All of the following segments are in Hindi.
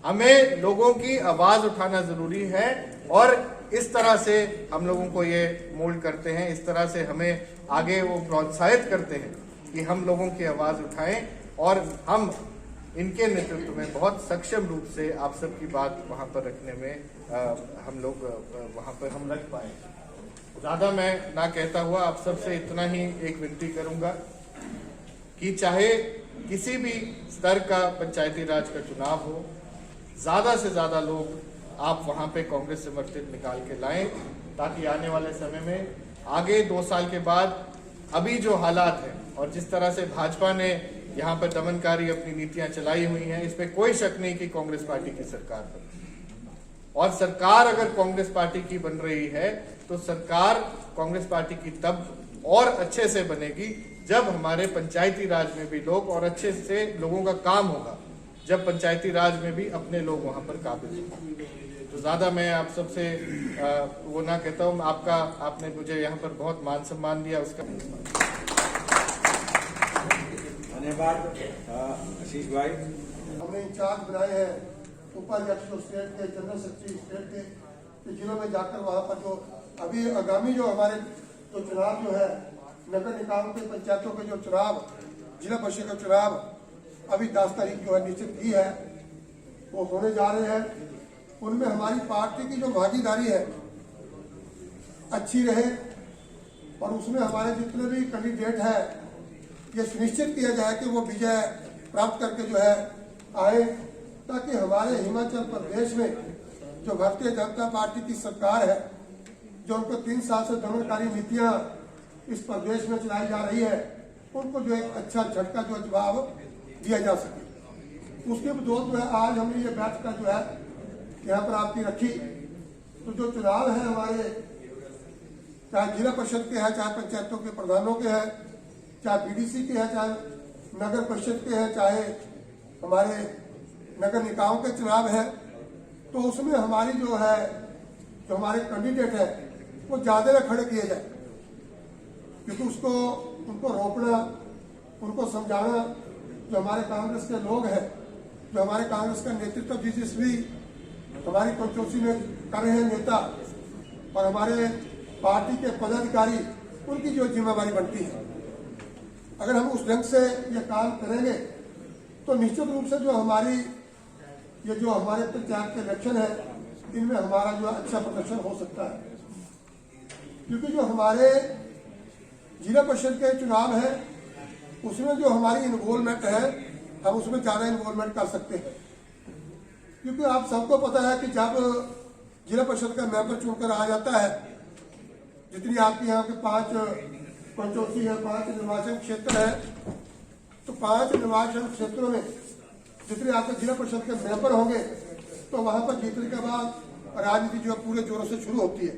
हमें लोगों की आवाज उठाना जरूरी है और इस तरह से हम लोगों को ये मोल्ड करते हैं, इस तरह से हमें आगे वो प्रोत्साहित करते हैं कि हम लोगों की आवाज उठाएं और हम इनके नेतृत्व में बहुत सक्षम रूप से आप सबकी बात वहां पर रखने में हम लोग वहां पर हम रख पाए। ज्यादा मैं ना कहता हुआ आप सबसे इतना ही एक विनती करूंगा कि चाहे किसी भी स्तर का पंचायती राज का चुनाव हो, ज्यादा से ज्यादा लोग आप वहां पे कांग्रेस समर्थित निकाल के लाएं, ताकि आने वाले समय में आगे 2 साल के बाद अभी जो हालात हैं और जिस तरह से भाजपा ने यहाँ पर दमनकारी अपनी नीतियां चलाई हुई हैं, इस पे कोई शक नहीं कि कांग्रेस पार्टी की सरकार बन, और सरकार अगर कांग्रेस पार्टी की बन रही है तो सरकार कांग्रेस पार्टी की तब और अच्छे से बनेगी जब हमारे पंचायती राज में भी लोग और अच्छे से लोगों का काम होगा, जब पंचायती राज में भी अपने लोग वहां पर काबिल होंगे। तो ज्यादा मैं आप सबसे वो ना कहता हूँ, आपने मुझे यहाँ पर बहुत मान सम्मान दिया, उसका धन्यवाद। आशीष भाई, हमने इंचार्ज बनाए हैं उपाध्यक्ष जो स्टेट के, जनरल सेक्रेटरी स्टेट के जिलों में जाकर वहां पर जो अभी आगामी जो हमारे जो चुनाव जो है नगर निकायों के, पंचायतों के जो चुनाव, जिला परिषद का चुनाव अभी 10 तारीख जो है निश्चित की है वो होने जा रहे हैं। उनमें हमारी पार्टी की जो भागीदारी है अच्छी रहे और उसमें हमारे जितने भी कैंडिडेट है ये सुनिश्चित किया जाए कि वो विजय प्राप्त करके जो है आए, ताकि हमारे हिमाचल प्रदेश में जो भारतीय जनता पार्टी की सरकार है, जो उनको 3 साल से दमनकारी नीतियां इस प्रदेश में चलाई जा रही है, उनको जो एक अच्छा झटका जो जवाब दिया जा सके। उसके बदौलत जो है आज हमने ये बैठक जो है यहाँ पर आपकी रखी। तो जो चुनाव है हमारे, चाहे जिला परिषद के हैं, चाहे पंचायतों के प्रधानों के हैं, चाहे बीडीसी के हैं, चाहे नगर परिषद के हैं, चाहे हमारे नगर निकायों के चुनाव है, तो उसमें हमारी जो है जो हमारे कैंडिडेट है वो ज्यादा में खड़े किए जाए, क्योंकि उनको रोकना, उनको समझाना, जो हमारे कांग्रेस के लोग हैं, जो हमारे कांग्रेस का नेतृत्व जिस भी हमारी कंस्टिट्यूंसी में कर रहे हैं नेता और हमारे पार्टी के पदाधिकारी, उनकी जो जिम्मेवारी बनती है, अगर हम उस ढंग से ये काम करेंगे तो निश्चित रूप से जो हमारी ये जो हमारे पंचायत के इलेक्शन है इनमें हमारा जो अच्छा प्रदर्शन हो सकता है। क्योंकि जो हमारे जिला परिषद के चुनाव है उसमें जो हमारी इन्वॉल्वमेंट है हम उसमें ज्यादा इन्वॉल्वमेंट कर सकते हैं, क्योंकि आप सबको पता है कि जब जिला परिषद का मेंबर चुनकर आ जाता है, जितनी आपके यहाँ के 5 पंचायती है, 5 निर्वाचन क्षेत्र है, तो 5 निर्वाचन क्षेत्रों में जितने आपके जिला परिषद के मेंबर होंगे तो वहां पर जीतने के बाद राजनीति जो है पूरे जोरों से शुरू होती है।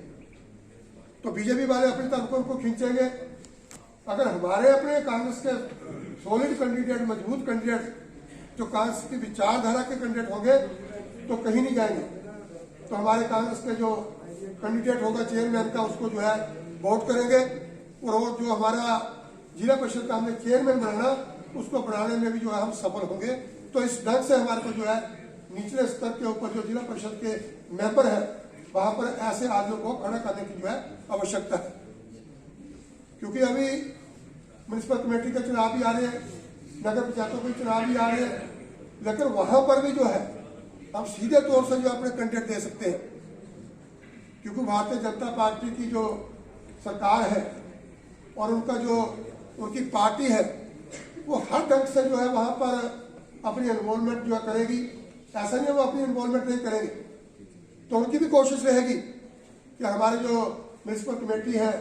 तो बीजेपी वाले अपनी तरफ उनको खींचेंगे। अगर हमारे अपने कांग्रेस के सॉलिड कैंडिडेट, मजबूत कैंडिडेट, जो कांग्रेस की विचारधारा के कैंडिडेट होंगे तो कहीं नहीं जाएंगे। तो हमारे कांग्रेस के जो कैंडिडेट होगा चेयरमैन का, उसको जो है वोट करेंगे और जो हमारा जिला परिषद का हमने चेयरमैन बनाना, उसको बनाने में भी जो है हम सफल होंगे। तो इस ढंग से हमारे को जो है निचले स्तर के ऊपर जो जिला परिषद के मेंबर है वहां पर ऐसे आदमियों को खड़ा करने की जो है आवश्यकता है। क्योंकि अभी म्युनिसिपल कमेटी के चुनाव भी आ रहे हैं, नगर पंचायतों के चुनाव भी आ रहे हैं, लेकिन वहां पर भी जो है हम सीधे तौर से जो अपने कैंडिडेट दे सकते हैं, क्योंकि भारतीय जनता पार्टी की जो सरकार है और उनका जो उनकी पार्टी है वो हर ढंग से जो है वहां पर अपनी इन्वॉल्वमेंट जो है करेगी। ऐसा नहीं है वो अपनी इन्वॉल्वमेंट नहीं करेगी, तो उनकी भी कोशिश रहेगी कि हमारे जो म्युनिसिपल कमेटी है,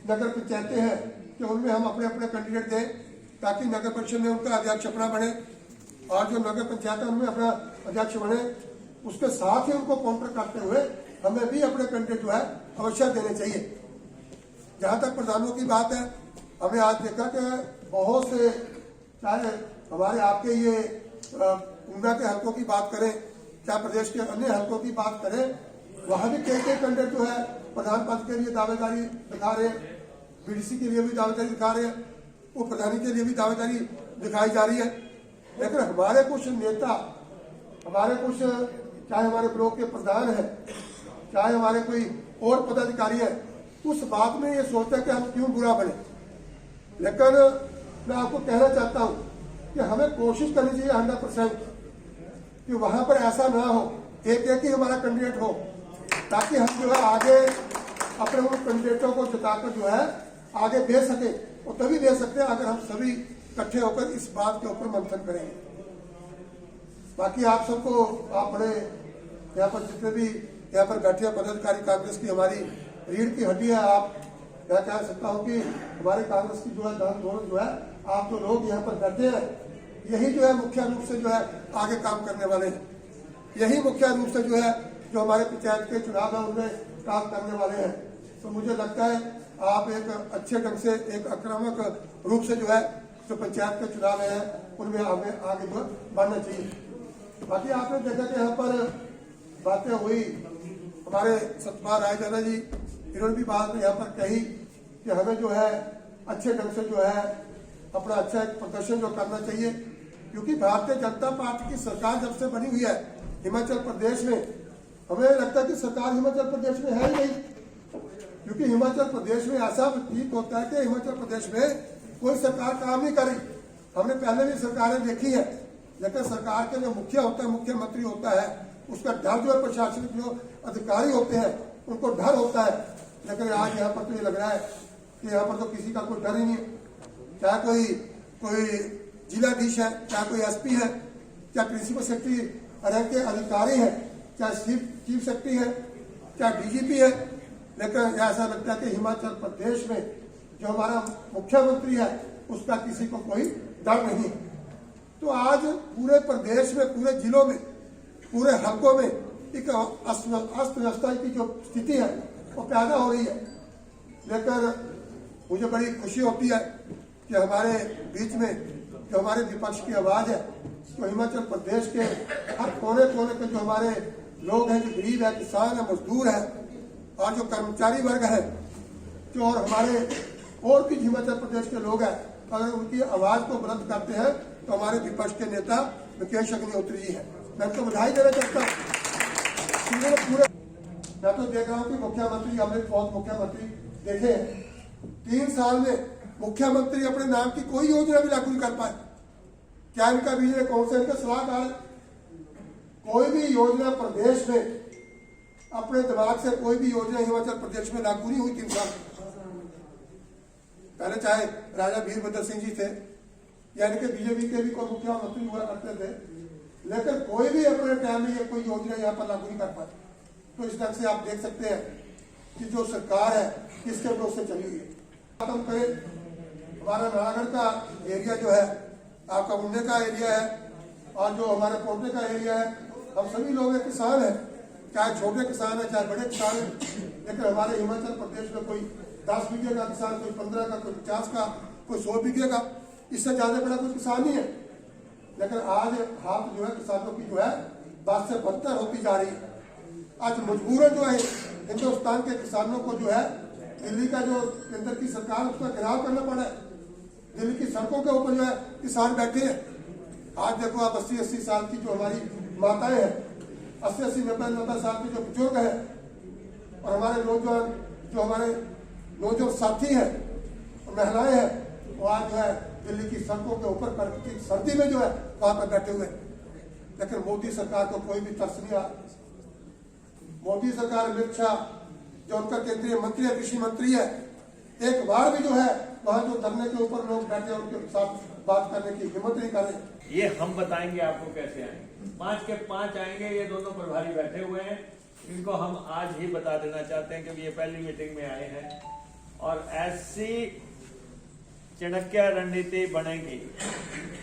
नगर पंचायतें हैं, कि उनमें हम अपने अपने कैंडिडेट दें, ताकि नगर परिषद में उनका अध्यक्ष अपना बने और जो नगर पंचायत है उनमें अपना अध्यक्ष बने। उसके साथ ही उनको काउंटर करते हुए हमें भी अपने कैंडिडेट जो है अवश्य देने चाहिए। जहां तक प्रधानों की बात है, हमने आज देखा कि बहुत से, चाहे हमारे आपके ये ऊना के हल्कों की बात करें, चाहे प्रदेश के अन्य हल्कों की बात करें, वहां भी कई कैंडिडेट जो है प्रधान पद के लिए दावेदारी दिखा रहे हैं, बीडीसी के लिए भी दावेदारी दिखा रहे हैं, उप प्रधानी के लिए भी दावेदारी दिखाई जा रही है। लेकिन हमारे कुछ नेता हमारे कुछ चाहे हमारे ब्लॉक के प्रधान है, चाहे हमारे कोई और पदाधिकारी है, उस बात में ये सोचता है कि हम क्यों बुरा बने। लेकिन मैं आपको कहना चाहता हूं कि हमें कोशिश करनी चाहिए 100% कि वहां पर ऐसा ना हो, एक ही हमारा कैंडिडेट हो, ताकि हम जो है आगे अपने उन कैंडिडेटों को जिताकर जो है आगे दे सके। और तभी दे सकते हैं अगर हम सभी इकट्ठे होकर इस बात के ऊपर मंथन करेंगे। बाकी आप सबको, आप बड़े यहाँ पर जितने भी यहाँ पर बैठे पदाधिकारी, कांग्रेस की हमारी रीढ़ की हड्डी है। आप मैं कह सकता हूँ कि हमारे कांग्रेस की जो है धन दौलत जो है, आप जो लोग यहाँ पर बैठे हैं, यही जो है मुख्य रूप से जो है आगे काम करने वाले हैं। यही मुख्य रूप से जो है जो हमारे पंचायत के चुनाव है उनमें काम करने वाले हैं। तो मुझे लगता है आप एक अच्छे ढंग से, एक आक्रामक रूप से जो है जो पंचायत के चुनाव है उनमें हमें आगे जो बढ़ना चाहिए। बाकी आपने देखा कि यहाँ पर बातें हुई, हमारे सतपाल रायजादा जी, इन्होंने भी बात यहाँ पर कही कि हमें जो है अच्छे ढंग से जो है अपना अच्छा एक प्रदर्शन जो करना चाहिए, क्योंकि भारतीय जनता पार्टी की सरकार जब से बनी हुई है हिमाचल प्रदेश में, हमें लगता है कि सरकार हिमाचल प्रदेश में है ही नहीं। क्योंकि हिमाचल प्रदेश में ऐसा प्रतीत होता है कि हिमाचल प्रदेश में कोई सरकार काम नहीं कर रही। हमने पहले भी सरकारें देखी है, लेकिन सरकार के जो मुखिया होता है, मुख्यमंत्री होता है, उसका डर जो है, प्रशासनिक जो अधिकारी होते हैं उनको डर होता है। लेकिन आज यहाँ पर तो ये लग रहा है कि यहाँ पर तो किसी का कोई डर ही नहीं है। चाहे कोई जिलाधीश है, चाहे कोई एसपी है, चाहे प्रिंसिपल सेक्रेटरी रैंक के अधिकारी है, चाहे चीफ सेक्रेटरी है, चाहे डीजीपी है, लेकिन ऐसा लगता है कि हिमाचल प्रदेश में जो हमारा मुख्यमंत्री है उसका किसी को कोई डर नहीं। तो आज पूरे प्रदेश में, पूरे जिलों में, पूरे हलकों में एक अस्त व्यवस्था की जो स्थिति है वो पैदा हो रही है। लेकिन मुझे बड़ी खुशी होती है कि हमारे बीच में जो हमारे विपक्ष की आवाज है, तो हिमाचल प्रदेश के हर कोने कोने पे जो हमारे लोग हैं, जो गरीब है, किसान है, मजदूर है, और जो कर्मचारी वर्ग है, जो और हमारे और भी हिमाचल प्रदेश के लोग हैं, अगर उनकी आवाज को बुलंद करते हैं तो हमारे विपक्ष के नेता मुकेश अग्निहोत्री जी है। मैं तो बधाई देना चाहता हूँ। पूरे मैं तो देख रहा हूँ कि मुख्यमंत्री, हमने बहुत मुख्यमंत्री देखे हैं, 3 साल में मुख्यमंत्री अपने नाम की कोई योजना भी लागू नहीं कर पाए। क्या इनका विजय कौन सा इनका सलाहकार? कोई भी योजना प्रदेश में, अपने दिमाग से कोई भी योजना हिमाचल प्रदेश में लागू नहीं हुई 3 साल। पहले चाहे राजा वीरभद्र सिंह जी थे या इनके बीजेपी के भी कोई मुख्यमंत्री हुआ करते थे, लेकिन कोई भी अपने टाइम में ये कोई योजना यहाँ पर लागू नहीं कर पाए। तो इस ढंग से आप देख सकते हैं कि जो सरकार है किसके भरोसे चली हुई है। खत्म करें, हमारा नालागढ़ का एरिया जो है, आपका मुंडे का एरिया है, और जो हमारे पोटे का एरिया है, हम सभी लोग किसान हैं, चाहे छोटे किसान है, चाहे बड़े किसान हैं, लेकिन हमारे हिमाचल प्रदेश में कोई 10 बीघे का किसान, कोई 15 का, कोई 50 का, कोई 100 बीघे का, इससे ज्यादा बड़ा कोई किसान नहीं है। लेकिन आज हाथ जो है किसानों की जो है बात से बदतर होती जा रही है। आज मजबूरन जो है हिंदुस्तान के किसानों को जो है दिल्ली का जो केंद्र की सरकार, उसका घेराव करना पड़ा है। दिल्ली की सड़कों के ऊपर जो है किसान बैठे हैं। आज देखो आप 80-80 साल की जो हमारी माताएं हैं, 80-80, 90-90 साल के जो बुजुर्ग हैं, और हमारे नौजवान जो हमारे नौजवान साथी हैं, महिलाएं हैं, वो आज जो है दिल्ली की सड़कों के ऊपर कड़कती सर्दी में जो है वहां पर बैठे हुए। लेकिन मोदी सरकार को कोई भी तरस नहीं आ। मोदी सरकार, अमित शाह जो उनका केंद्रीय मंत्री है, कृषि मंत्री है, एक बार भी जो है वहां जो धरने के ऊपर लोग बैठे हैं उनके साथ बात करने की हिम्मत नहीं कर रहे। ये हम बताएंगे आपको कैसे आएंगे। 5 के 5 आएंगे। ये दोनों प्रभारी बैठे हुए हैं, इनको हम आज ही बता देना चाहते हैं क्योंकि ये पहली मीटिंग में आए हैं। और ऐसी चाणक्य रणनीति बनेगी,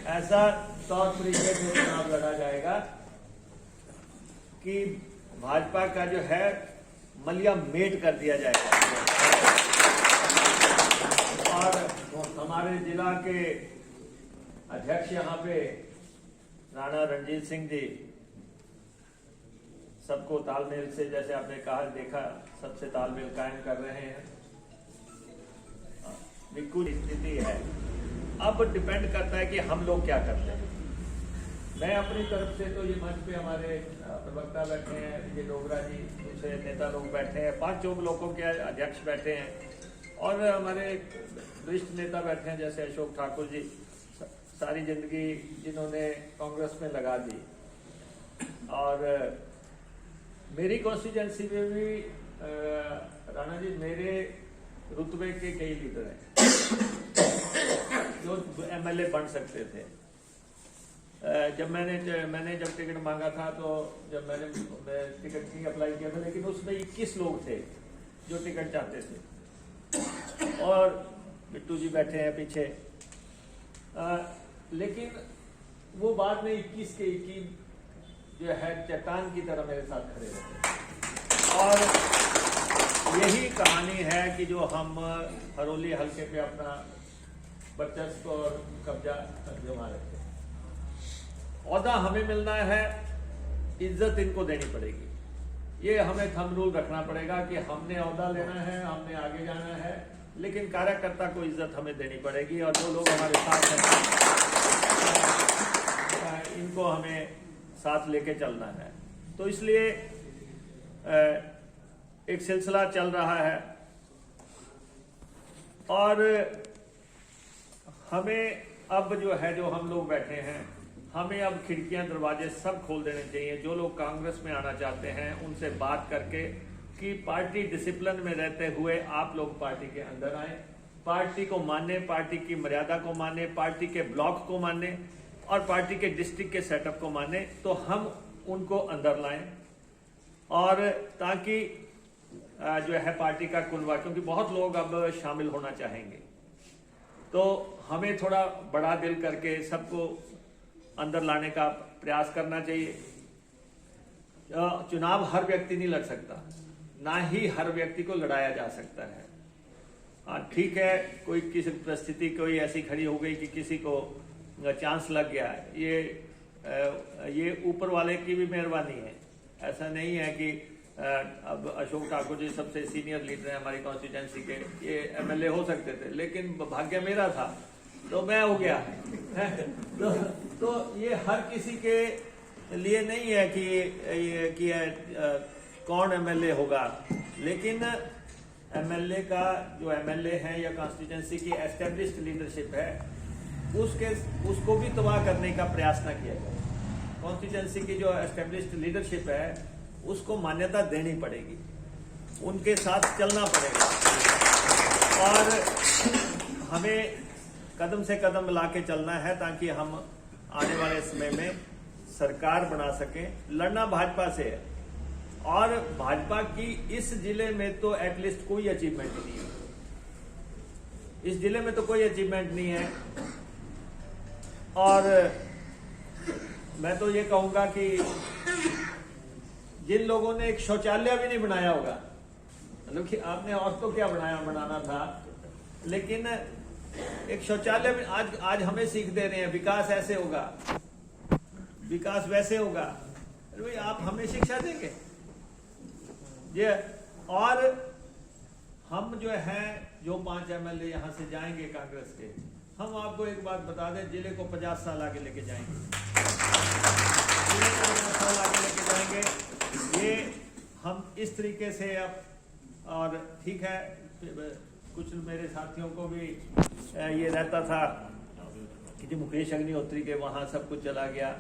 ऐसा तौर तरीके से चुनाव लड़ा जाएगा कि भाजपा का जो है मलिया मेट कर दिया जाएगा। और हमारे जिला के अध्यक्ष यहाँ पे राणा रणजीत सिंह जी सबको तालमेल से, जैसे आपने कहा, देखा, सबसे तालमेल कायम कर रहे हैं। विकट स्थिति है। अब डिपेंड करता है कि हम लोग क्या करते हैं। मैं अपनी तरफ से तो ये मंच पे हमारे प्रवक्ता बैठे हैं, विजय डोगरा जी, दूसरे नेता लोग बैठे हैं, 5 लोगों के अध्यक्ष बैठे हैं और हमारे वरिष्ठ नेता बैठे हैं जैसे अशोक ठाकुर जी, सारी जिंदगी जिन्होंने कांग्रेस में लगा दी। और मेरी कॉन्स्टिट्यूंसी में भी राणा जी मेरे रुतबे के कई लीडर हैं जो MLA बन सकते थे। जब मैंने जब टिकट मांगा था तो जब मैं टिकट नहीं अप्लाई किया था, लेकिन उसमें 21 लोग थे जो टिकट चाहते थे और बिट्टू जी बैठे हैं पीछे। लेकिन वो बाद में 21 के 21 जो है चट्टान की तरह मेरे साथ खड़े रहते। और यही कहानी है कि जो हम हरोली हल्के पे अपना वर्चस्व और कब्जा जमा रहे थे। औहदा हमें मिलना है, इज्जत इनको देनी पड़ेगी। ये हमें थंब रूल रखना पड़ेगा कि हमने औहदा लेना है, हमने आगे जाना है, लेकिन कार्यकर्ता को इज्जत हमें देनी पड़ेगी और जो लोग हमारे साथ हैं इनको हमें साथ लेके चलना है। तो इसलिए एक सिलसिला चल रहा है और हमें अब जो है जो हम लोग बैठे हैं, हमें अब खिड़कियां दरवाजे सब खोल देने चाहिए। जो लोग कांग्रेस में आना चाहते हैं उनसे बात करके कि पार्टी डिसिप्लिन में रहते हुए आप लोग पार्टी के अंदर आए, पार्टी को माने, पार्टी की मर्यादा को माने, पार्टी के ब्लॉक को माने और पार्टी के डिस्ट्रिक्ट के सेटअप को माने, तो हम उनको अंदर लाएं और ताकि जो है पार्टी का कुनवा, क्योंकि बहुत लोग अब शामिल होना चाहेंगे, तो हमें थोड़ा बड़ा दिल करके सबको अंदर लाने का प्रयास करना चाहिए। चुनाव हर व्यक्ति नहीं लड़ सकता, ना ही हर व्यक्ति को लड़ाया जा सकता है। ठीक है, कोई किसी परिस्थिति कोई ऐसी खड़ी हो गई कि किसी को चांस लग गया, ये ऊपर वाले की भी मेहरबानी है। ऐसा नहीं है कि अब अशोक ठाकुर जी सबसे सीनियर लीडर हैं हमारी कॉन्स्टिट्यूंसी के, ये MLA हो सकते थे, लेकिन भाग्य मेरा था तो मैं हो गया। तो ये हर किसी के लिए नहीं है कि कौन MLA होगा, लेकिन MLA का जो MLA है या कॉन्स्टिट्यूंसी की एस्टेब्लिश्ड लीडरशिप है उसको भी तबाह करने का प्रयास न किया जाए। कॉन्स्टिट्यूंसी की जो एस्टेब्लिश्ड लीडरशिप है उसको मान्यता देनी पड़ेगी, उनके साथ चलना पड़ेगा और हमें कदम से कदम मिला के चलना है ताकि हम आने वाले समय में सरकार बना सकें। लड़ना भाजपा से है और भाजपा की इस जिले में तो एटलीस्ट कोई अचीवमेंट नहीं है, इस जिले में तो कोई अचीवमेंट नहीं है। और मैं तो ये कहूंगा कि जिन लोगों ने एक शौचालय भी नहीं बनाया होगा, मतलब कि आपने और तो क्या बनाना था, लेकिन एक शौचालय में आज हमें सीख दे रहे हैं विकास ऐसे होगा, विकास वैसे होगा। अरे भाई आप हमें शिक्षा देंगे ये। और हम जो है जो 5 MLA यहाँ से जाएंगे कांग्रेस के, हम आपको एक बात बता दें, जिले को 50 साल आगे लेके जाएंगे, जिले को 50 साल आगे लेके जाएंगे। ये हम इस तरीके से अब, और ठीक है कुछ मेरे साथियों को भी ये रहता था कि जो मुकेश अग्निहोत्री के वहां सब कुछ चला गया।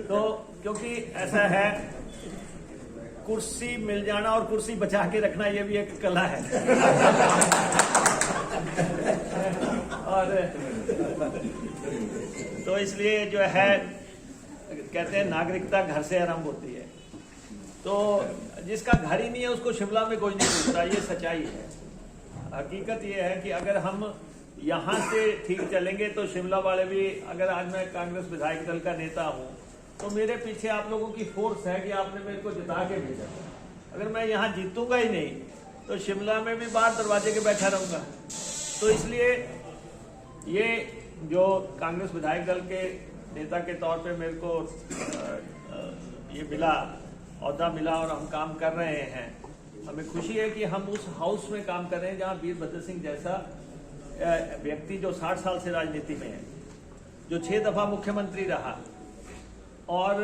तो क्योंकि ऐसा है, कुर्सी मिल जाना और कुर्सी बचा के रखना ये भी एक कला है। और तो इसलिए जो है कहते हैं नागरिकता घर से आरंभ होती है, तो जिसका घर ही नहीं है उसको शिमला में कोई नहीं पूछता, ये सच्चाई है। हकीकत ये है कि अगर हम यहाँ से ठीक चलेंगे तो शिमला वाले भी, अगर आज मैं कांग्रेस विधायक दल का नेता हूँ तो मेरे पीछे आप लोगों की फोर्स है कि आपने मेरे को जिता के भेजा। अगर मैं यहाँ जीतूंगा ही नहीं तो शिमला में भी बाहर दरवाजे के बैठा रहूंगा। तो इसलिए ये जो कांग्रेस विधायक दल के नेता के तौर पे मेरे को ये मिला, औहदा मिला और हम काम कर रहे हैं, हमें खुशी है कि हम उस हाउस में काम कर रहे हैं जहां वीरभद्र सिंह जैसा व्यक्ति जो 60 साल से राजनीति में है, जो 6 दफा मुख्यमंत्री रहा और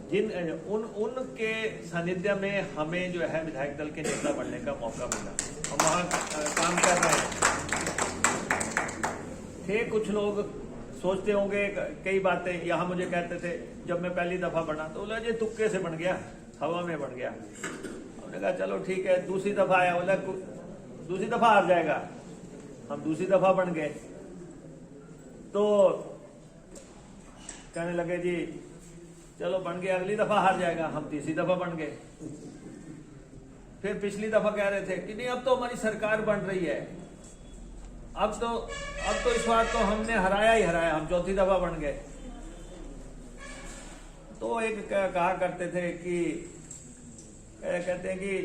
उनके सानिध्य में हमें जो है विधायक दल के नेता बनने का मौका मिला। हम वहाँ काम कर रहे हैं। थे कुछ लोग सोचते होंगे कई बातें, यहाँ मुझे कहते थे जब मैं पहली दफा बना तो बोला जी तुक्के से बन गया, हवा में बन गया। हमने कहा चलो ठीक है। दूसरी दफा आया, बोला दूसरी दफा हार जाएगा। हम दूसरी दफा बन गए तो कहने लगे जी चलो बन गया, अगली दफा हार जाएगा। हम तीसरी दफा बन गए। फिर पिछली दफा कह रहे थे कि नहीं अब तो हमारी सरकार बन रही है, अब तो इस बार तो हमने हराया ही हराया। हम चौथी दफा बन गए। तो एक कहा करते थे कि कहते हैं कि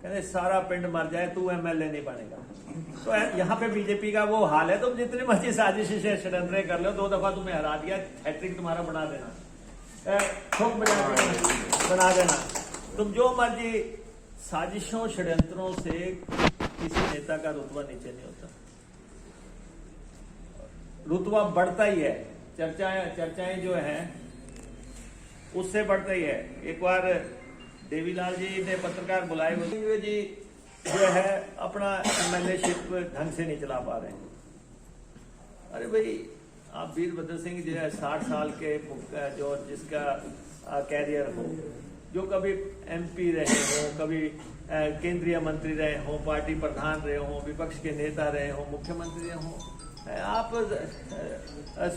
कहते सारा पिंड मर जाए तू एमएलए नहीं बनेगा। तो यहाँ पे बीजेपी का वो हाल है, तुम जितनी मर्जी साजिश से षड्यंत्र कर लो, 2 दफा तुम्हें हरा दिया, हैट्रिक तुम्हारा बना देना, ठोक बना देना। तुम जो मर्जी साजिशों षड्यंत्रों से किसी नेता का रुतबा नीचे नहीं होता, रुतबा बढ़ता ही है। चर्चाएं जो हैं उससे बढ़ता ही है। एक बार देवीलाल जी ने पत्रकार बुलाए, बोले जी जो है अपना एमएलएशिप ढंग से नहीं चला पा रहे हैं। अरे भाई आप वीरभद्र सिंह जो है 60 साल के जो जिसका कैरियर हो, जो कभी एमपी रहे हो, कभी केंद्रीय मंत्री रहे हो, पार्टी प्रधान रहे हो, विपक्ष के नेता रहे हो, मुख्यमंत्री रहे हो, आप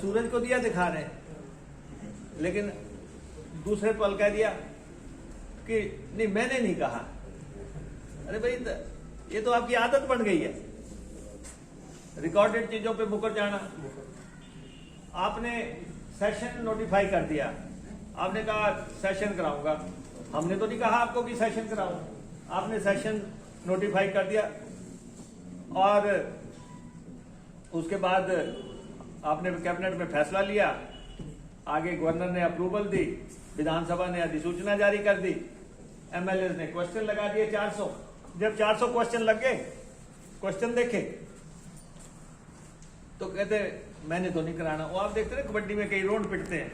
सूरज को दिया दिखा रहे हैं। लेकिन दूसरे पल कह दिया कि नहीं मैंने नहीं कहा। अरे भाई ये तो आपकी आदत बन गई है, रिकॉर्डेड चीजों पे मुकर जाना। आपने सेशन नोटिफाई कर दिया, आपने कहा सेशन कराऊंगा। हमने तो नहीं कहा आपको कि सेशन कराओ, आपने सेशन नोटिफाई कर दिया। और उसके बाद आपने कैबिनेट में फैसला लिया, आगे गवर्नर ने अप्रूवल दी, विधानसभा ने अधिसूचना जारी कर दी, एमएलए ने क्वेश्चन लगा दिए 400। जब 400 क्वेश्चन लग गए, क्वेश्चन देखे तो कहते मैंने तो नहीं कराना। वो आप देखते हैं कबड्डी में कई रोड पिटते हैं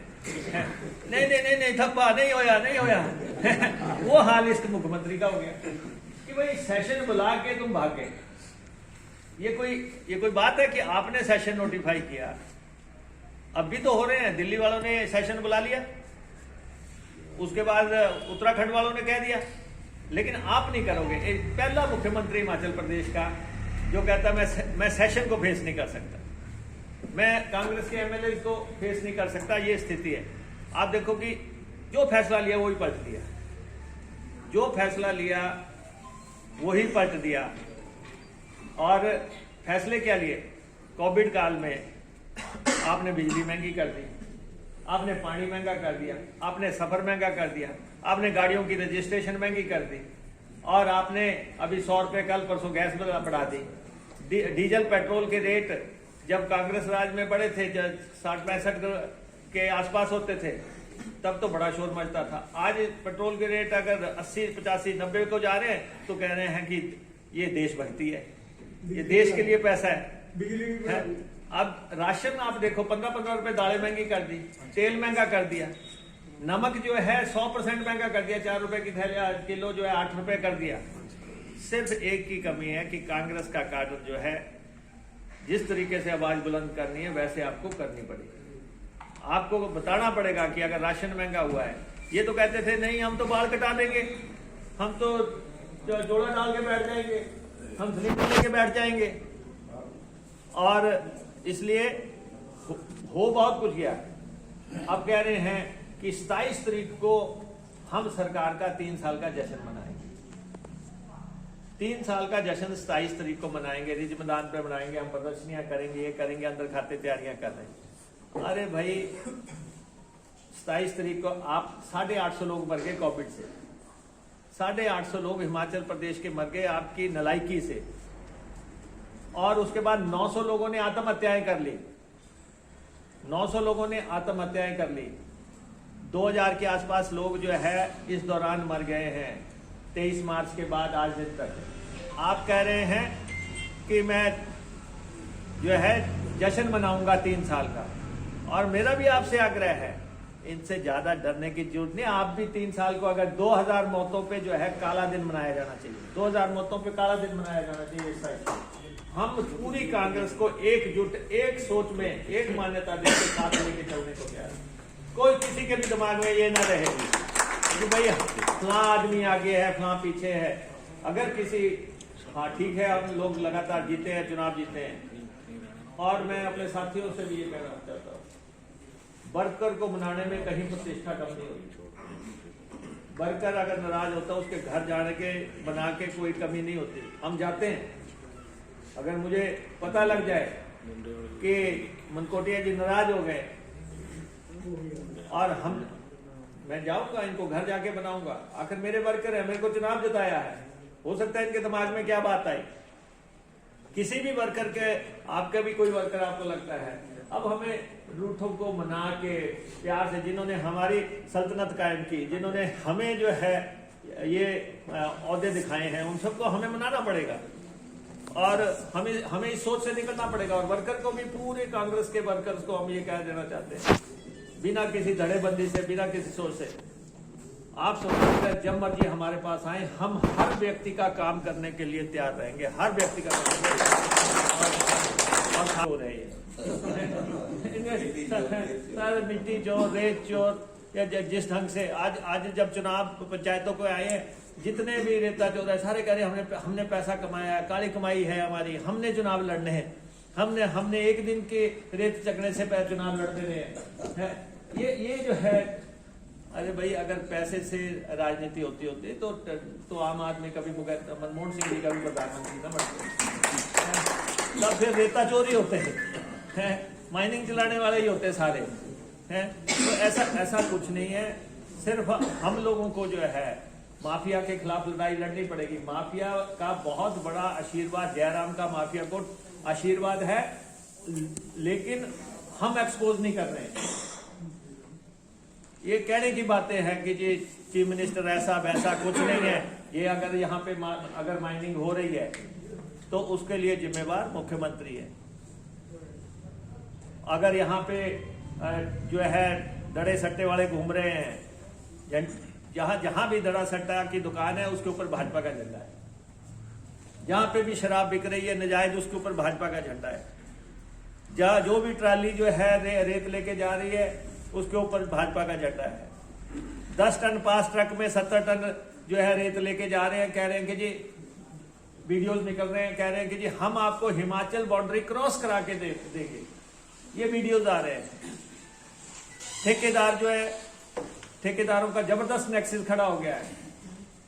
नहीं थप्पा नहीं होया वो हाल इस मुख्यमंत्री का हो गया कि भाई सेशन बुला के तुम भागे। ये कोई बात है कि आपने सेशन नोटिफाई किया? अब भी तो हो रहे हैं, दिल्ली वालों ने सेशन बुला लिया, उसके बाद उत्तराखंड वालों ने कह दिया, लेकिन आप नहीं करोगे। एक पहला मुख्यमंत्री हिमाचल प्रदेश का जो कहता मैं सेशन को फेस नहीं कर सकता, मैं कांग्रेस के एमएलए को फेस नहीं कर सकता। ये स्थिति है। आप देखो कि जो फैसला लिया वही पलट दिया, जो फैसला लिया वही पलट दिया। और फैसले क्या लिए? कोविड काल में आपने बिजली महंगी कर दी, आपने पानी महंगा कर दिया, आपने सफर महंगा कर दिया, आपने गाड़ियों की रजिस्ट्रेशन महंगी कर दी, और आपने अभी 100 रुपए कल परसों गैस बढ़ा दी। डीजल पेट्रोल के रेट जब कांग्रेस राज में बढ़े थे, 60-65 के आसपास होते थे, तब तो बड़ा शोर मचता था। आज पेट्रोल के रेट अगर 80, 85, 90 को जा रहे हैं तो कह रहे हैं कि ये देशभक्ति है, ये देश के लिए पैसा है। बिजली अब राशन आप देखो 15-15 रुपए दालें महंगी कर दी, तेल महंगा कर दिया, नमक जो है 100% महंगा कर दिया, 4 रुपए की थैली किलो जो है 8 रुपए कर दिया। सिर्फ एक की कमी है कि कांग्रेस का काडर जो है जिस तरीके से आवाज बुलंद करनी है वैसे आपको करनी पड़ेगी। आपको बताना पड़ेगा कि अगर राशन महंगा हुआ है, ये तो कहते थे नहीं हम तो बाल कटा देंगे, हम तो जोड़ा डाल के बैठ जाएंगे, हम स्लीपर लेके बैठ जाएंगे, और इसलिए हो बहुत कुछ गया। अब कह रहे हैं कि 27 तारीख को हम सरकार का 3 साल का जश्न मनाएंगे। 3 साल का जश्न 27 तारीख को मनाएंगे, रिज मैदान पे मनाएंगे, हम प्रदर्शनियां करेंगे, ये करेंगे, अंदर खाते तैयारियां कर रहे हैं। अरे भाई 27 तारीख को आप 850 लोग मर गए कोविड से, 850 लोग हिमाचल प्रदेश के मर गए आपकी नलायकी से, और उसके बाद 900 लोगों ने आत्महत्याएं कर ली, 900 लोगों ने आत्महत्याएं कर ली, 2000 के आसपास लोग जो है इस दौरान मर गए हैं। 23 मार्च के बाद आज दिन तक। आप कह रहे हैं कि मैं जो है जश्न मनाऊंगा 3 साल का, और मेरा भी आपसे आग्रह है, इनसे ज्यादा डरने की जरूरत नहीं। आप भी 3 साल को अगर 2000 मौतों पे जो है काला दिन मनाया जाना चाहिए, 2000 मौतों पे काला दिन मनाया जाना चाहिए इस साइड। हम पूरी कांग्रेस को एकजुट, एक सोच में, एक मान्यता देकर साथ लेके चलने को तैयार है। कोई किसी के भी दिमाग में ये ना रहेगी कि भाई फलां आदमी आगे है, फलां पीछे है। अगर किसी, हाँ ठीक है, हम लोग लगातार जीते हैं, चुनाव जीते हैं, और मैं अपने साथियों से भी ये कहना चाहता हूँ, वर्कर को मनाने में कहीं प्रतिष्ठा कम नहीं होती। वर्कर अगर नाराज होता है, उसके घर जाने के बना के कोई कमी नहीं होती। हम जाते हैं, अगर मुझे पता लग जाए कि मनकोटिया जी नाराज हो गए, और मैं जाऊंगा, इनको घर जाके बनाऊंगा। आखिर मेरे वर्कर है, मेरे को चुनाव जिताया है, हो सकता है इनके दिमाग में क्या बात आई। किसी भी वर्कर के, आपका भी कोई वर्कर आपको लगता है, अब हमें रूठों को मना के प्यार से, जिन्होंने हमारी सल्तनत कायम की, जिन्होंने हमें जो है ये औहदे दिखाए हैं, उन सबको हमें मनाना पड़ेगा, और हमें इस सोच से निकलना पड़ेगा। और वर्कर को भी, पूरे कांग्रेस के वर्कर्स को हम ये कह देना चाहते हैं, बिना किसी धड़ेबंदी से, बिना किसी सोच से, आप सोचिए, जब मर्जी हमारे पास आए, हम हर व्यक्ति का काम करने के लिए तैयार रहेंगे, हर व्यक्ति का काम। और हो रहे हैं सर, मिट्टी चोर, रेत चोर, या जिस ढंग से आज जब चुनाव पंचायतों को आए हैं, जितने भी रेता चोर है, सारे कह रहे हैं हमने पैसा कमाया है, काली कमाई है हमारी, हमने चुनाव लड़ने हैं, हमने एक दिन के रेत चकने से चुनाव लड़ते रहे हैं। ये जो है, अरे भाई, अगर पैसे से राजनीति होती तो आम आदमी कभी मनमोहन सिंह जी का भी प्रधानमंत्री न बनते, तब फिर रेता चोरी होते हैं, माइनिंग चलाने वाले ही होते सारे हैं। तो ऐसा कुछ नहीं है। सिर्फ हम लोगों को जो है माफिया के खिलाफ लड़ाई लड़नी पड़ेगी। माफिया का बहुत बड़ा आशीर्वाद, जयराम का माफिया को आशीर्वाद है, लेकिन हम एक्सपोज नहीं कर रहे हैं। ये कहने की बातें हैं कि जी चीफ मिनिस्टर ऐसा वैसा, कुछ नहीं है। ये अगर यहाँ पे अगर माइनिंग हो रही है तो उसके लिए जिम्मेवार मुख्यमंत्री है। अगर यहाँ पे जो है दड़े सट्टे वाले घूम रहे हैं, जहां भी दड़ा सट्टा की दुकान है, उसके ऊपर भाजपा का झंडा है। जहां पे भी शराब बिक रही है नजायज, उसके ऊपर भाजपा का झंडा है। जहां जो भी ट्राली जो है रेत लेके जा रही है, उसके ऊपर भाजपा का झंडा है। 10 टन 5 ट्रक में 70 टन जो है रेत लेके जा रहे हैं, कह रहे हैं कि जी, वीडियोस निकल रहे हैं, कह रहे हैं कि जी हम आपको हिमाचल बाउंड्री क्रॉस करा के देंगे। ये वीडियोस आ रहे हैं। ठेकेदार जो है, ठेकेदारों का जबरदस्त नेक्सस खड़ा हो गया है।